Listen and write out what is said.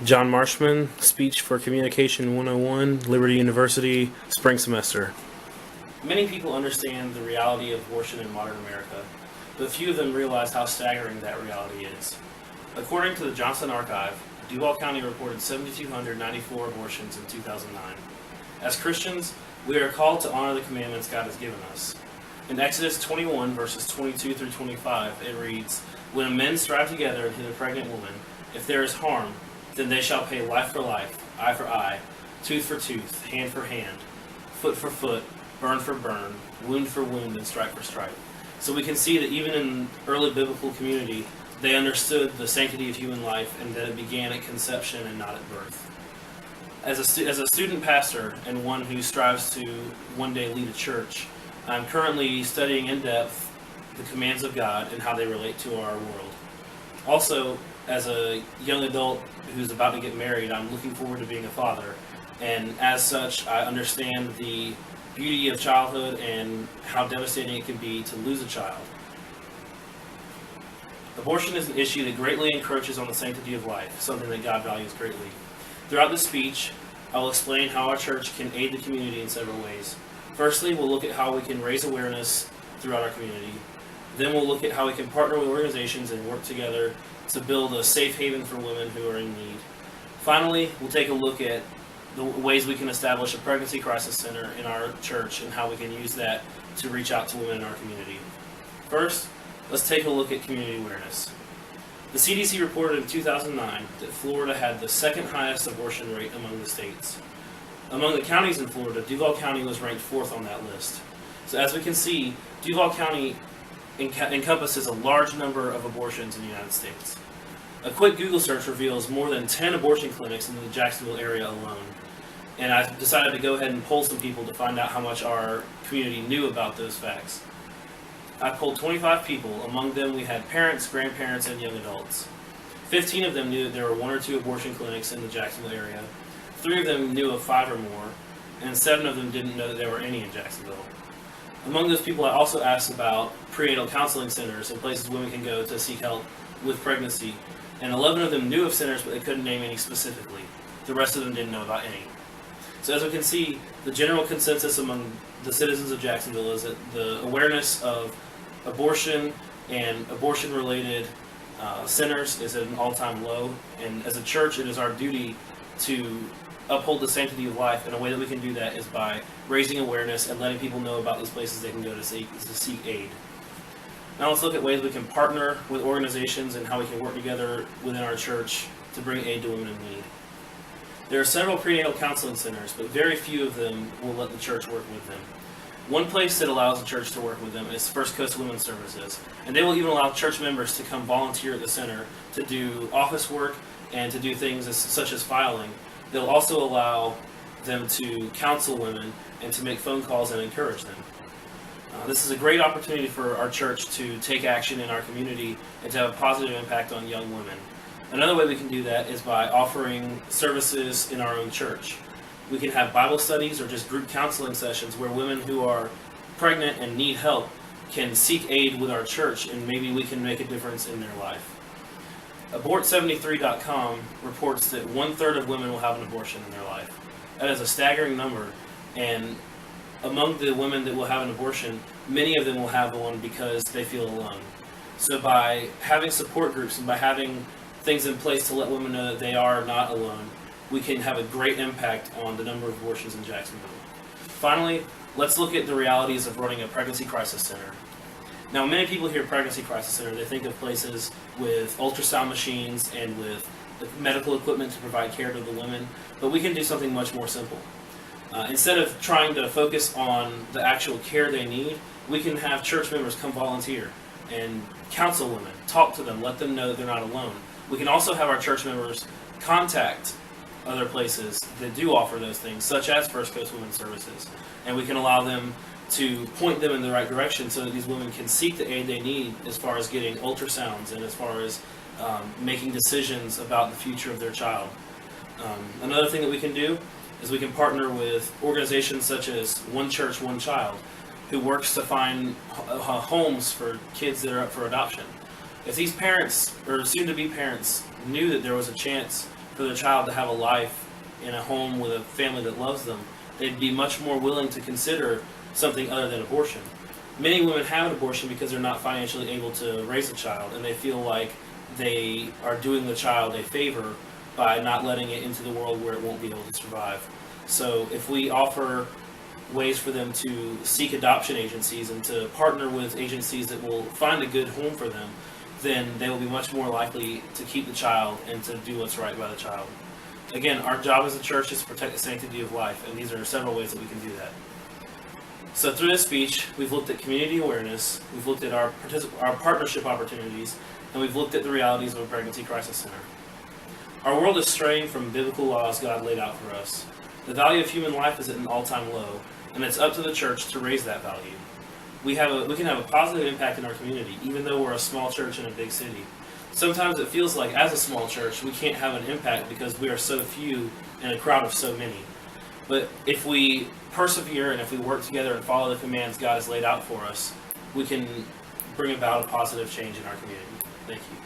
John Marshman, speech for Communication 101, Liberty University, spring semester. Many people understand the reality of abortion in modern America, but few of them realize how staggering that reality is. According to the Johnson Archive, Duval County reported 7,294 abortions in 2009. As Christians, we are called to honor the commandments God has given us. In Exodus 21, verses 22 through 25, it reads, "When men strive together and hit a pregnant woman, if there is harm, then they shall pay life for life, eye for eye, tooth for tooth, hand for hand, foot for foot, burn for burn, wound for wound, and stripe for stripe." So we can see that even in early biblical community, they understood the sanctity of human life and that it began at conception and not at birth. As a student pastor and one who strives to one day lead a church, I'm currently studying in depth the commands of God and how they relate to our world. Also, as a young adult who's about to get married, I'm looking forward to being a father. And as such, I understand the beauty of childhood and how devastating it can be to lose a child. Abortion is an issue that greatly encroaches on the sanctity of life, something that God values greatly. Throughout this speech, I will explain how our church can aid the community in several ways. Firstly, we'll look at how we can raise awareness throughout our community. Then we'll look at how we can partner with organizations and work together to build a safe haven for women who are in need. Finally, we'll take a look at the ways we can establish a pregnancy crisis center in our church and how we can use that to reach out to women in our community. First, let's take a look at community awareness. The CDC reported in 2009 that Florida had the second highest abortion rate among the states. Among the counties in Florida, Duval County was ranked 4th on that list. So as we can see, Duval County encompasses a large number of abortions in the United States. A quick Google search reveals more than 10 abortion clinics in the Jacksonville area alone. And I decided to go ahead and poll some people to find out how much our community knew about those facts. I polled 25 people. Among them, we had parents, grandparents, and young adults. 15 of them knew that there were 1 or 2 abortion clinics in the Jacksonville area. 3 of them knew of 5 or more, and 7 of them didn't know that there were any in Jacksonville. Among those people, I also asked about prenatal counseling centers and places women can go to seek help with pregnancy. And 11 of them knew of centers, but they couldn't name any specifically. The rest of them didn't know about any. So as we can see, the general consensus among the citizens of Jacksonville is that the awareness of abortion and abortion-related centers is at an all-time low. And as a church, it is our duty to uphold the sanctity of life, and a way that we can do that is by raising awareness and letting people know about these places they can go to seek aid. Now let's look at ways we can partner with organizations and how we can work together within our church to bring aid to women in need. There are several prenatal counseling centers, but very few of them will let the church work with them. One place that allows the church to work with them is First Coast Women's Services, and they will even allow church members to come volunteer at the center to do office work and to do things such as filing. They'll also allow them to counsel women and to make phone calls and encourage them. This is a great opportunity for our church to take action in our community and to have a positive impact on young women. Another way we can do that is by offering services in our own church. We can have Bible studies or just group counseling sessions where women who are pregnant and need help can seek aid with our church, and maybe we can make a difference in their life. Abort73.com reports that 1/3 of women will have an abortion in their life. That is a staggering number, and among the women that will have an abortion, many of them will have one because they feel alone. So by having support groups and by having things in place to let women know that they are not alone, we can have a great impact on the number of abortions in Jacksonville. Finally, let's look at the realities of running a pregnancy crisis center. Now, many people hear pregnancy crisis center, they think of places with ultrasound machines and with medical equipment to provide care to the women, but we can do something much more simple. Instead of trying to focus on the actual care they need, we can have church members come volunteer and counsel women, talk to them, let them know that they're not alone. We can also have our church members contact other places that do offer those things, such as First Coast Women's Services, and we can allow them to point them in the right direction so that these women can seek the aid they need as far as getting ultrasounds and as far as making decisions about the future of their child. Another thing that we can do is we can partner with organizations such as One Church, One Child, who works to find homes for kids that are up for adoption. If these parents, or soon-to-be parents, knew that there was a chance for their child to have a life in a home with a family that loves them, they'd be much more willing to consider something other than abortion. Many women have an abortion because they're not financially able to raise a child, and they feel like they are doing the child a favor by not letting it into the world where it won't be able to survive. So if we offer ways for them to seek adoption agencies and to partner with agencies that will find a good home for them, then they will be much more likely to keep the child and to do what's right by the child. Again, our job as a church is to protect the sanctity of life, and these are several ways that we can do that. So through this speech, we've looked at community awareness, we've looked at our partnership opportunities, and we've looked at the realities of a pregnancy crisis center. Our world is straying from biblical laws God laid out for us. The value of human life is at an all-time low, and it's up to the church to raise that value. We can have a positive impact in our community, even though we're a small church in a big city. Sometimes it feels like, as a small church, we can't have an impact because we are so few in a crowd of so many. But if we persevere and if we work together and follow the commands God has laid out for us, we can bring about a positive change in our community. Thank you.